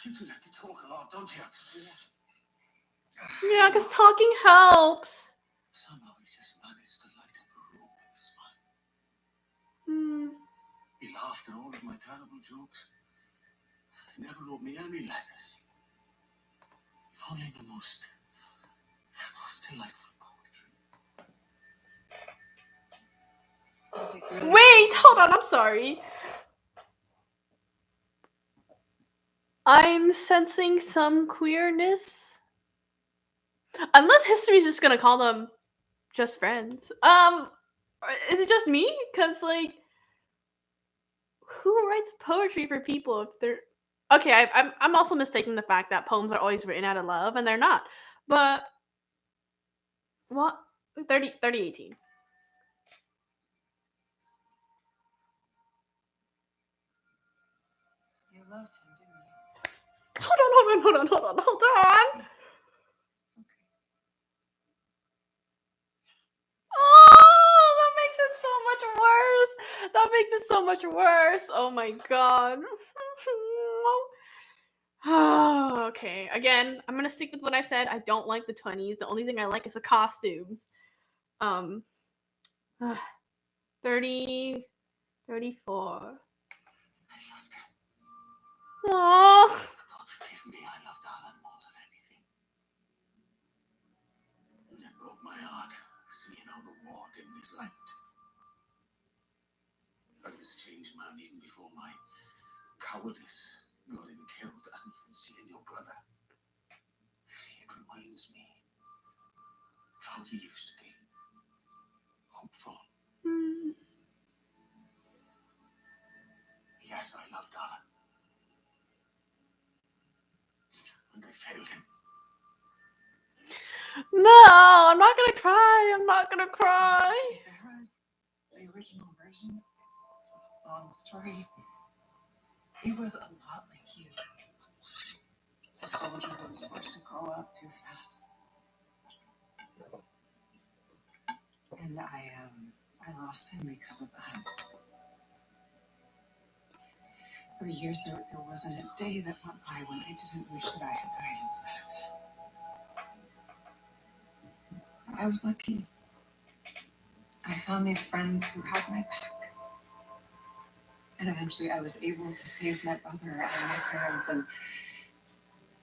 You two like to talk a lot, don't you? Yeah, because talking helps. Somehow he just managed to light up a room with a smile. He laughed at all of my terrible jokes. He never wrote me any letters. Only the most delightful poetry. Wait, hold on, I'm sorry. I'm sensing some queerness. Unless history's just gonna call them just friends. Is it just me? Cause like, who writes poetry for people if they're okay? I'm also mistaking the fact that poems are always written out of love, and they're not. But what? 3018. You loved him, didn't you? Hold on. It's okay. Oh, that makes it so much worse. That makes it so much worse. Oh my god. Okay, again, I'm gonna stick with what I've said. I don't like the 20s. The only thing I like is the costumes. 30, 34. Oh. God forgive me, I loved Alan more than anything. And it broke my heart seeing how the war didn't his light. I was a changed man even before my cowardice got him killed, and seeing your brother, it reminds me of how he used to be. Hopeful. Yes, I loved Alan. And I failed him. No, I'm not gonna cry. I'm not gonna cry. The original version, it's a long story. He was a lot like you. It's a soldier who was forced to grow up too fast. And I lost him because of that. For years there wasn't a day that went by when I didn't wish that I had died instead of him. I was lucky. I found these friends who had my back. And eventually I was able to save my brother and my parents and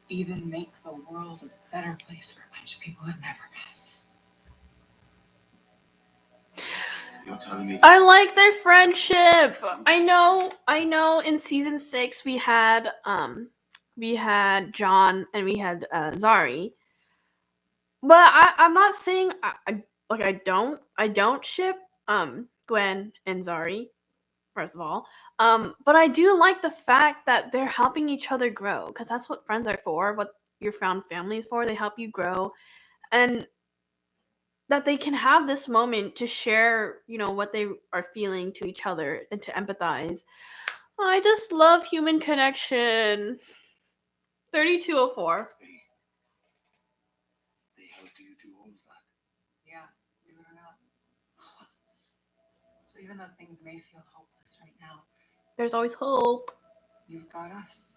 even make the world a better place for a bunch of people I've never met. You're telling me I like their friendship. I know in season 6 we had John and we had Zari. But I'm not saying I don't ship Gwen and Zari, first of all. But I do like the fact that they're helping each other grow, because that's what friends are for, what your found family is for. They help you grow, and that they can have this moment to share, what they are feeling to each other and to empathize. I just love human connection. 3204. they helped you do all of that. Yeah, believe it or not. So even though things may feel hopeless right now, There's always hope. you've got us.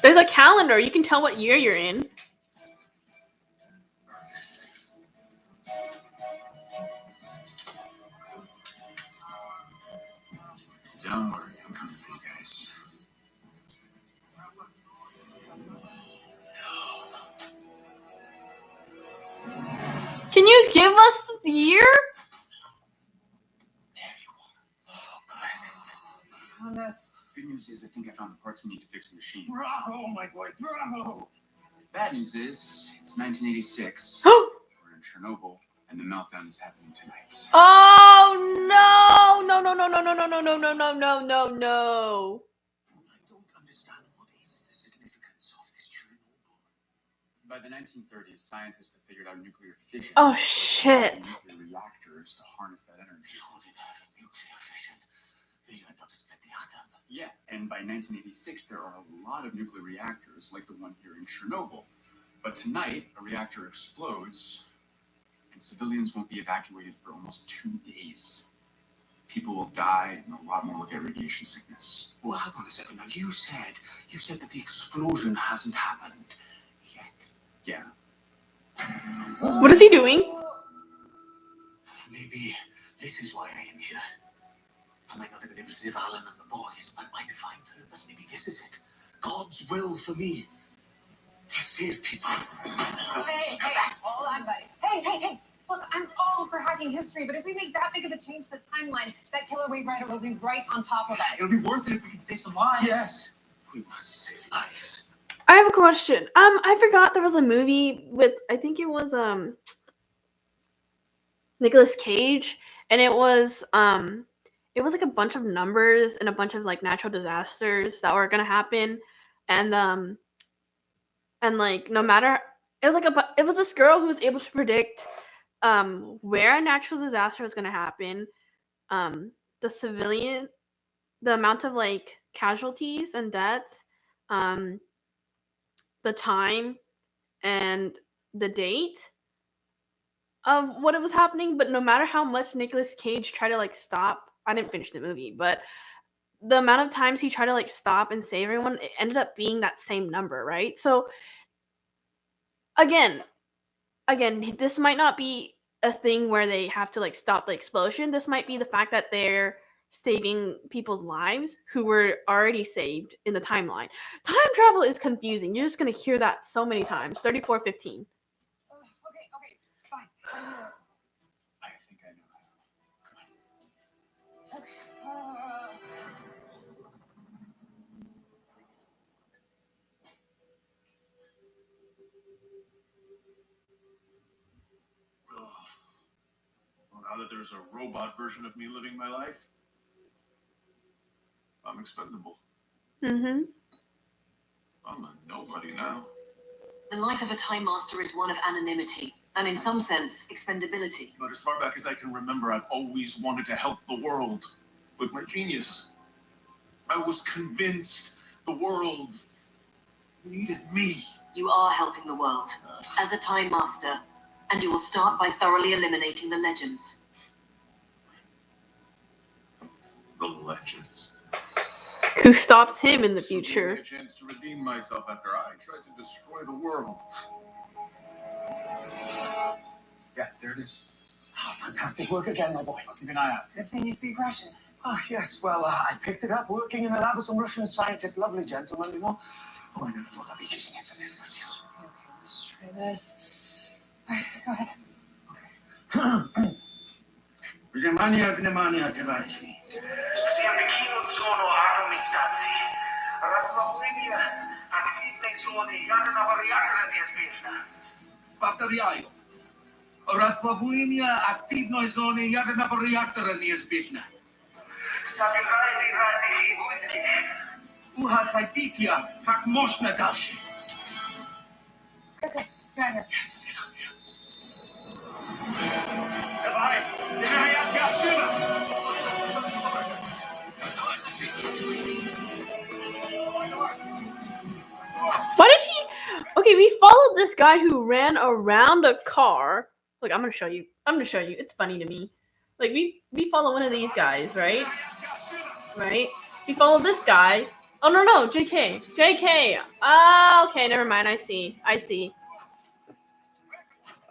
There's a calendar. You can tell what year you're in. Don't worry, I'm coming for you guys. Can you give us the year? Good news is I think I found the parts we need to fix the machine. Bravo, my boy, bravo! Bad news is it's 1986. We're in Chernobyl, and the meltdown is happening tonight. Oh no! No! I don't understand what is the significance of this Chernobyl. By the 1930s, scientists have figured out nuclear fission. Oh, So they shit. have nuclear reactors to harness that energy. How did nuclear fission? They learned how to split the atom. Yeah, and by 1986, there are a lot of nuclear reactors, like the one here in Chernobyl. But tonight, a reactor explodes, and civilians won't be evacuated for almost 2 days. People will die, and a lot more will get radiation sickness. Well, hang on a second. Now, you said that the explosion hasn't happened yet. Yeah. What is he doing? Maybe this is why I am here. I might not have been able to save Alan and the boys, but my divine purpose, maybe this is it. God's will for me to save people. Hey, hold on, buddy. Hey. Look, I'm all for hacking history, but if we make that big of a change to the timeline, that killer wave rider will be right on top of us. It'll be worth it if we can save some lives. Yes, we must save lives. I have a question. I forgot there was a movie with, I think it was Nicolas Cage, and it was like a bunch of numbers and a bunch of like natural disasters that were gonna happen, and like no matter, it was this girl who was able to predict where a natural disaster was gonna happen, the amount of like casualties and deaths, the time and the date of what it was happening. But no matter how much Nicolas Cage tried to like stop, I didn't finish the movie, but the amount of times he tried to like stop and save everyone, it ended up being that same number, right? So again, this might not be a thing where they have to like stop the explosion. This might be the fact that they're saving people's lives who were already saved in the timeline. Time travel is confusing. You're just gonna hear that so many times. 3415. Okay, fine. I think I know how. Come on. Okay. Well, now that there's a robot version of me living my life, I'm expendable. Mm-hmm. I'm a nobody now. The life of a Time Master is one of anonymity, and in some sense, expendability. But as far back as I can remember, I've always wanted to help the world with my genius. I was convinced the world needed me. You are helping the world as a Time Master, and you will start by thoroughly eliminating the legends. The legends. Who stops him in the This will give future? me a chance to redeem myself after I tried to destroy the world. Yeah, there it is. Oh, fantastic work again, my boy. I'll keep an eye out. Good thing you speak Russian. Oh, yes, well, I picked it up working in the lab with some Russian scientists. Lovely gentlemen, you know. Oh, I never thought I'd be using it for this, but yes. Okay, let's try this. All right, go ahead. Внимание, внимание, товарищи. Всем покинуть зону атомной станции. Расслабление активной зоны ядерного реактора неизбежно. Повторяю. Расплавление активной зоны ядерного реактора неизбежно. Собирайте ранних и близких. Уходите как можно дальше. Okay, Skyler. Yes, it's good. Давай, проверяйте отсюда. Why did he? Okay, we followed this guy who ran around a car. Look, I'm gonna show you. It's funny to me. Like we follow one of these guys, right? Right? We follow this guy. Oh no, JK. Ah, okay, never mind. I see.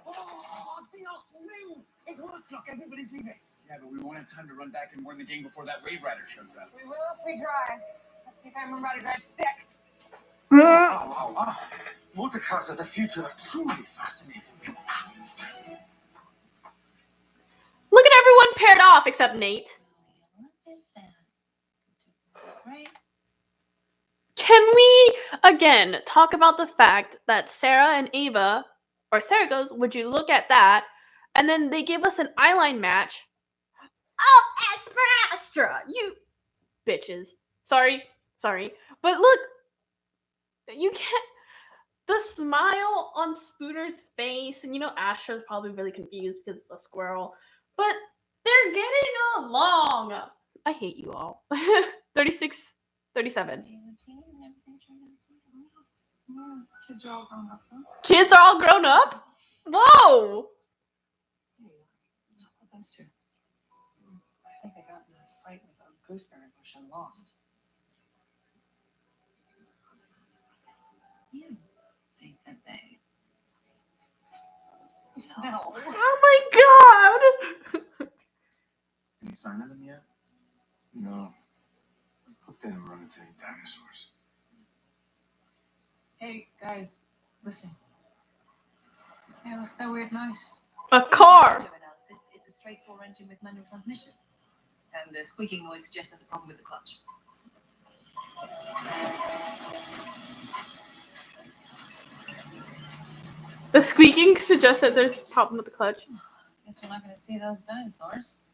Oh, Dios mío! It worked. Look, everybody's leaving. Yeah, but we won't have time to run back and warn the gang before that wave rider shows up. We will if we drive. Let's see if I remember how to drive stick. Wow. Motorcars of the future are truly fascinating. Look at everyone paired off except Nate. Right? Can we again talk about the fact that Sarah and Ava, or Sarah goes, "Would you look at that?" And then they give us an eyeline match. Oh, Astra, you bitches. Sorry, but look, you can't. The smile on Spooner's face, and Astra's probably really confused because it's a squirrel, but they're getting along. I hate you all. 36 37. Yeah, kids are all grown up, huh? Kids are all grown up? Whoa! Hey, what's up with those two? I think they got in a fight with a gooseberry bush and lost. You think that they... No. Oh my god! Any sign of them yet? No. Hope they didn't run into any dinosaurs. Hey, guys, listen. Hey, what's that weird noise? A car! Analysis, it's a straight 4 engine with manual transmission. And the squeaking noise suggests there's a problem with the clutch. The squeaking suggests that there's a problem with the clutch. Guess we're not going to see those dinosaurs.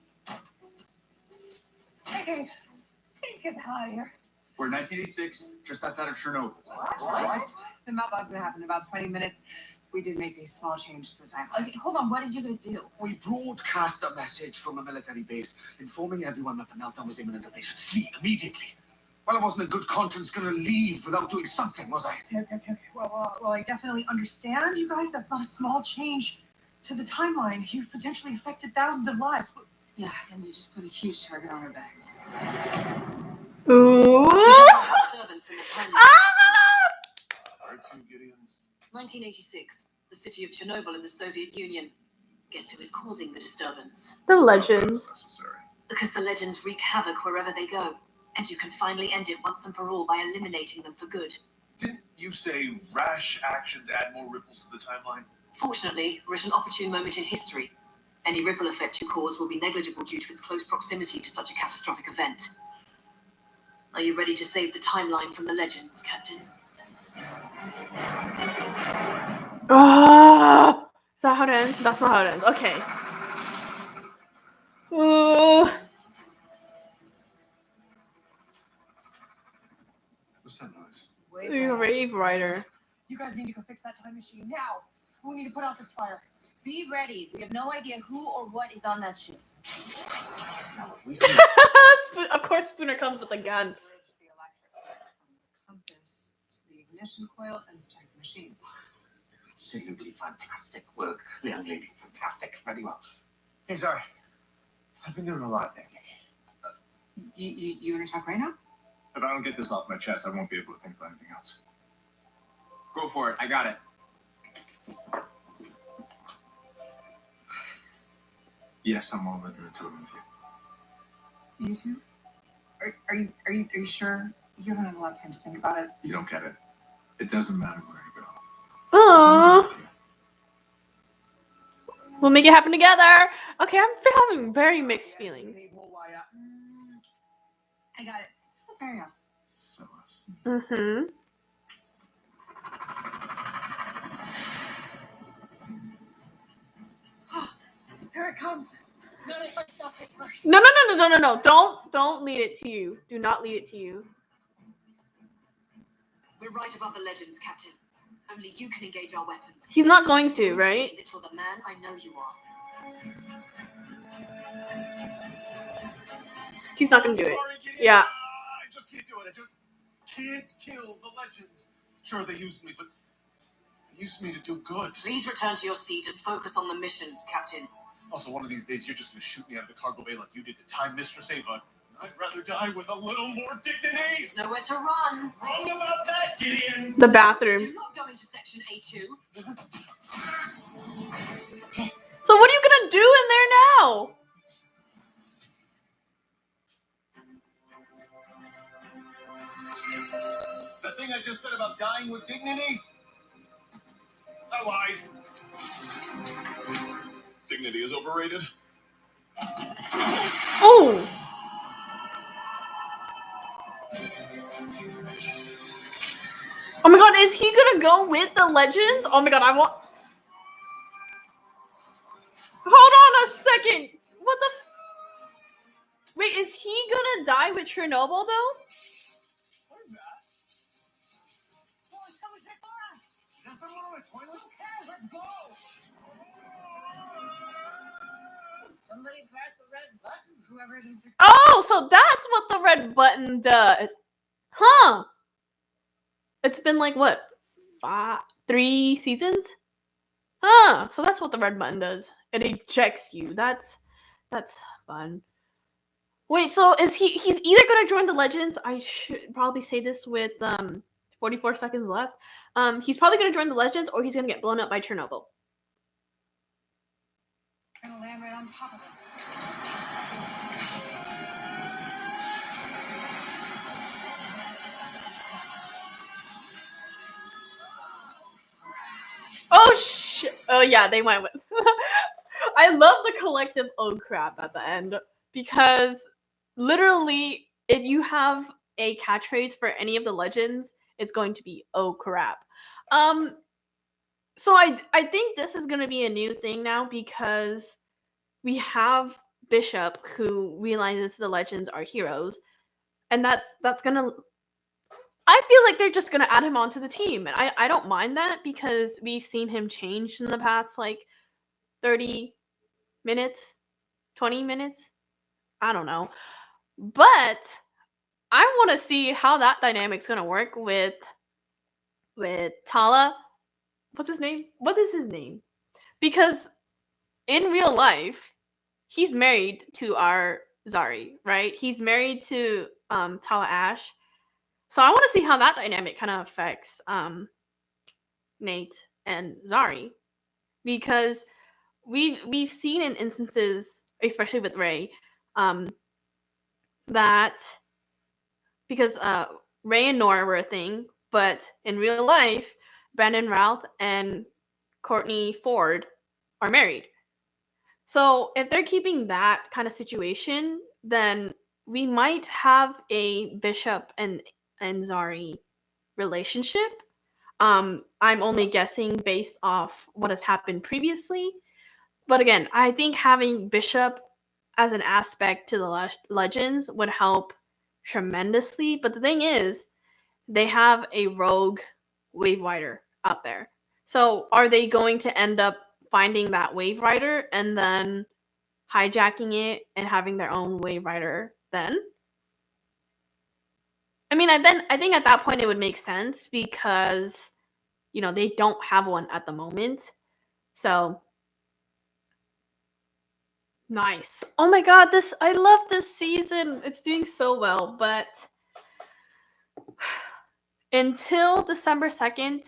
Hey, let's get the hell out of here. We're 1986, just outside of Chernobyl. What? The meltdown's gonna happen in about 20 minutes. We did make a small change to the time. Okay, hold on. What did you guys do? We broadcast a message from a military base informing everyone that the meltdown was imminent and they should flee immediately. Well, I wasn't in good conscience going to leave without doing something, was I? Okay. Well, I definitely understand, you guys. That's not a small change to the timeline. You've potentially affected thousands of lives. Yeah, and you just put a huge target on our backs. Ooh! Disturbance in the timeline. R2, Gideon. 1986, the city of Chernobyl in the Soviet Union. Guess who is causing the disturbance? The legends. Necessary. Because the legends wreak havoc wherever they go, and you can finally end it once and for all by eliminating them for good. Didn't you say rash actions add more ripples to the timeline? Fortunately, we're at an opportune moment in history. Any ripple effect you cause will be negligible due to its close proximity to such a catastrophic event. Are you ready to save the timeline from the legends, Captain? Ah! Is that how it ends? That's not how it ends. Okay. Ooh. What's that noise? You're a rave writer. You guys need to go fix that time machine now. We need to put out this fire. Be ready. We have no idea who or what is on that ship. Now, if we Of course, Spooner comes with a gun. Bridge the electric current from the compass to the ignition coil and start the machine. absolutely fantastic work, young lady. Fantastic. Very well. Hey, sorry. I've been doing a lot lately. You want to talk right now? If I don't get this off my chest, I won't be able to think about anything else. Go for it. I got it. Yes, I'm all living until I'm with you. You too? Are you sure? You haven't had a lot of time to think about it. You don't get it. It doesn't matter where I go. Aww. As long as I'm with you. We'll make it happen together. Okay, I'm having very mixed feelings. I got it. This is very us. So us. Mm-hmm. Here it comes. No, stop it first. No. Don't lead it to you. Do not lead it to you. We're right above the legends, Captain. Only you can engage our weapons. He's not going to, right? That you're the man I know you are. He's not gonna do it. Sorry, Gideon. Yeah. I just can't do it. I just can't kill the legends. Sure, they used me, but they used me to do good. Please return to your seat and focus on the mission, Captain. Also, one of these days, you're just going to shoot me out of the cargo bay like you did to Time Mistress Ava. I'd rather die with a little more dignity. There's nowhere to run. Wrong about that, Gideon. The bathroom. Do not go into section A2. So what are you gonna do in there now? The thing I just said about dying with dignity? I lied. Dignity is overrated. Oh. Oh my god, is he gonna go with the legends? Oh my god, I want... Hold on a second. What the... Wait, is he gonna die with Chernobyl, though? What is that? Oh, someone's there for us. Is that from one of the toilets? Who cares? Let's go. Somebody press the red button. Whoever it is. Oh, so that's what the red button does. Huh. It's been like what? 3 seasons? Huh. So that's what the red button does. It ejects you. That's fun. Wait, so is he's either gonna join the Legends? I should probably say this with 44 seconds left. He's probably gonna join the Legends, or he's gonna get blown up by Chernobyl. I'm gonna land right on top of this. Oh yeah, they went with. I love the collective oh crap at the end, because literally, if you have a catchphrase for any of the Legends, it's going to be oh crap. So I think this is gonna be a new thing now, because we have Bishop, who realizes the Legends are heroes, and that's gonna. I feel like they're just gonna add him onto the team, and I don't mind that, because we've seen him change in the past like 30 minutes, 20 minutes. I don't know, but I want to see how that dynamic's gonna work with Tala. What's his name? What is his name? Because in real life, he's married to our Zari, right? He's married to Tala Ash. So I want to see how that dynamic kind of affects Nate and Zari, because we've seen in instances, especially with Ray, that because Ray and Nora were a thing, but in real life, Brandon Routh and Courtney Ford are married. So if they're keeping that kind of situation, then we might have a Bishop and Zari relationship. I'm only guessing based off what has happened previously. But again, I think having Bishop as an aspect to the Legends would help tremendously. But the thing is, they have a rogue Wave Rider out there. So are they going to end up finding that Wave Rider and then hijacking it and having their own Wave Rider then? I mean, I think at that point it would make sense, because they don't have one at the moment. So nice. Oh my god, I love this season. It's doing so well, but until December 2nd,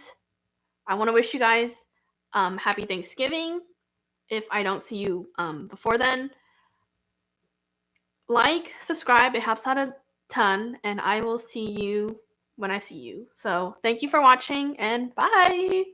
I want to wish you guys happy Thanksgiving. If I don't see you before then, like, subscribe, it helps out a ton, and I will see you when I see you. So thank you for watching, and bye.